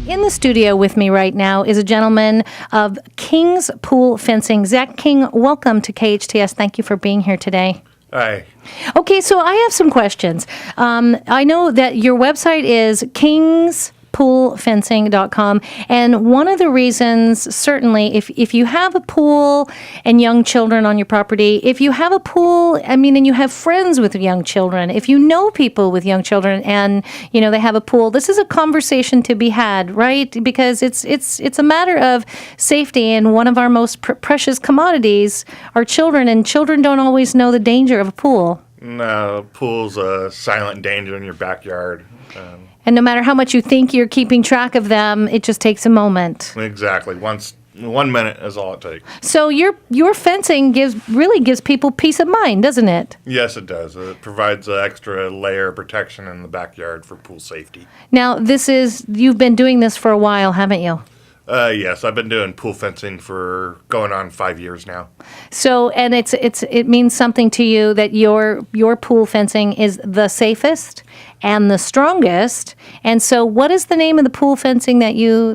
In the studio with me right now is a gentleman of King's Pool Fencing. Zach King, welcome to KHTS. Thank you for being here today. Hi. Okay, so I have some questions. I know that your website is kingspoolfencing.com, and one of the reasons, certainly, if you have a pool and young children on your property, if you have a pool, and you have friends with young children, if you know people with young children and, they have a pool, this is a conversation to be had, right? Because it's a matter of safety, and one of our most precious commodities are children, and children don't always know the danger of a pool. No, pool's a silent danger in your backyard. And no matter how much you think you're keeping track of them, it just takes a moment. Exactly. 1 minute is all it takes. So your fencing really gives people peace of mind, doesn't it? Yes, it does. It provides an extra layer of protection in the backyard for pool safety. Now, you've been doing this for a while, haven't you? Yes, I've been doing pool fencing for going on 5 years now. So, and it means something to you that your pool fencing is the safest and the strongest. And so, what is the name of the pool fencing that you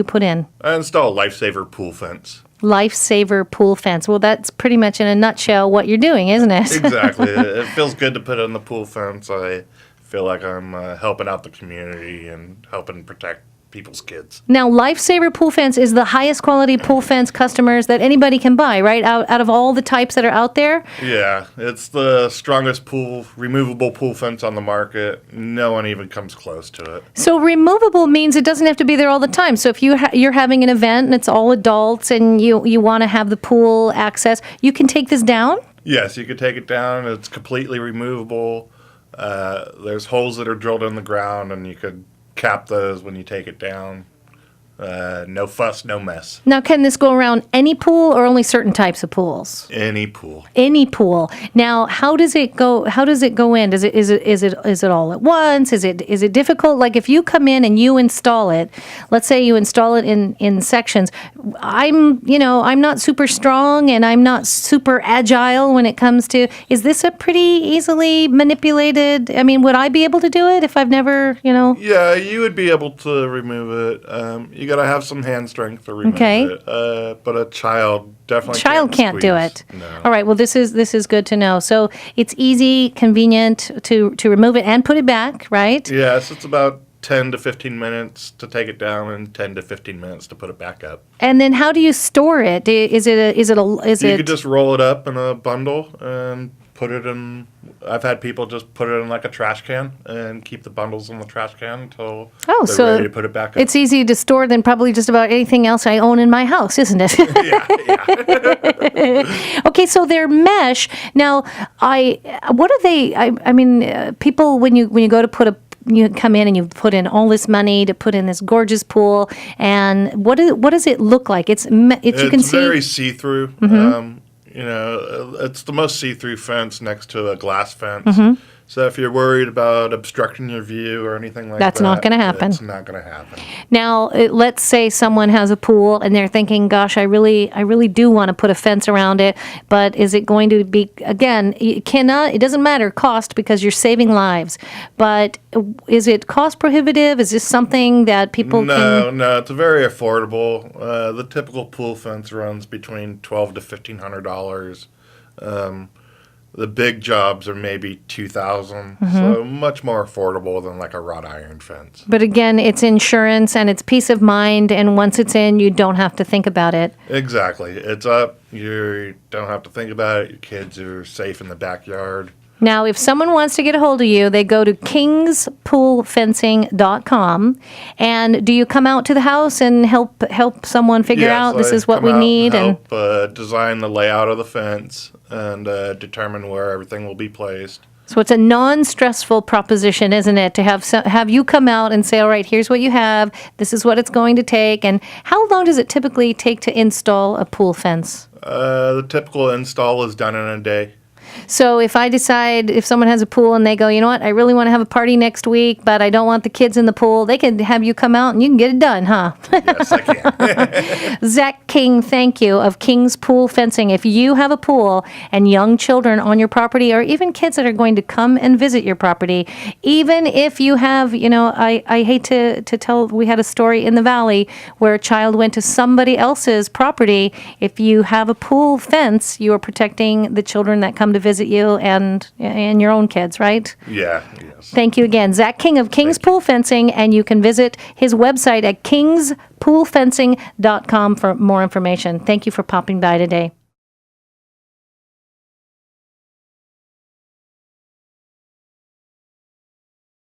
put in? I install a Lifesaver pool fence. Lifesaver pool fence. Well, that's pretty much in a nutshell what you're doing, isn't it? Exactly. It feels good to put in the pool fence. I feel like I'm helping out the community and helping protect people's kids. Now, Lifesaver Pool Fence is the highest quality pool fence customers that anybody can buy, right? Out of all the types that are out there? Yeah, it's the strongest removable pool fence on the market. No one even comes close to it. So removable means it doesn't have to be there all the time. So if you're having an event and it's all adults and you want to have the pool access, you can take this down? Yes, you can take it down. It's completely removable. There's holes that are drilled in the ground, and you could cap those when you take it down. No fuss, no mess. Now, can this go around any pool or only certain types of pools? Any pool. Any pool. Now, how does it go? How does it go in? Is it all at once? Is it difficult? Like if you come in and you install it, let's say you install it in sections. I'm not super strong and I'm not super agile when it comes to. Is this a pretty easily manipulated? Would I be able to do it if I've never, Yeah, you would be able to remove it. You got to have some hand strength to remove it. But a child definitely can't do it. No. All right. Well, this is good to know. So it's easy, convenient to remove it and put it back, right? Yes, it's about 10 to 15 minutes to take it down and 10 to 15 minutes to put it back up. And then how do you store it? You could just roll it up in a bundle and put it in. I've had people just put it in like a trash can and keep the bundles in the trash can until they're ready to put it back up. It's easy to store than probably just about anything else I own in my house, isn't it? Yeah. Okay, so they're mesh. Now, what are they? People when you go to you come in and you put in all this money to put in this gorgeous pool, and what does it look like? It's you can see very see-through. Mm-hmm. It's the most see-through fence next to a glass fence. Mm-hmm. So if you're worried about obstructing your view or anything like that, that's not going to happen. It's not going to happen. Now, let's say someone has a pool and they're thinking, gosh, I really do want to put a fence around it, but is it going to be, again, it doesn't matter cost because you're saving lives, but is it cost prohibitive? Is this something that people can? No, it's very affordable. The typical pool fence runs between $1,200 to $1,500. The big jobs are maybe $2,000, so much more affordable than like a wrought iron fence. But again, it's insurance and it's peace of mind, and once it's in, you don't have to think about it. Exactly. It's up. You don't have to think about it. Your kids are safe in the backyard. Now, if someone wants to get a hold of you, they go to kingspoolfencing.com. And do you come out to the house and help someone figure out this is what we need? Help design the layout of the fence and determine where everything will be placed. So it's a non-stressful proposition, isn't it, to have you come out and say, all right, here's what you have, this is what it's going to take. And how long does it typically take to install a pool fence? The typical install is done in a day. So if I decide, if someone has a pool and they go, you know what, I really want to have a party next week, but I don't want the kids in the pool, they can have you come out and you can get it done, huh? Yes, I can. Zach King, thank you, of King's Pool Fencing. If you have a pool and young children on your property, or even kids that are going to come and visit your property, even if you have, I hate to tell, we had a story in the Valley where a child went to somebody else's property. If you have a pool fence, you are protecting the children that come to visit you and your own kids, right? Yeah, yes. Thank you again. Zach King of King's Pool Fencing, and you can visit his website at kingspoolfencing.com for more information. Thank you for popping by today.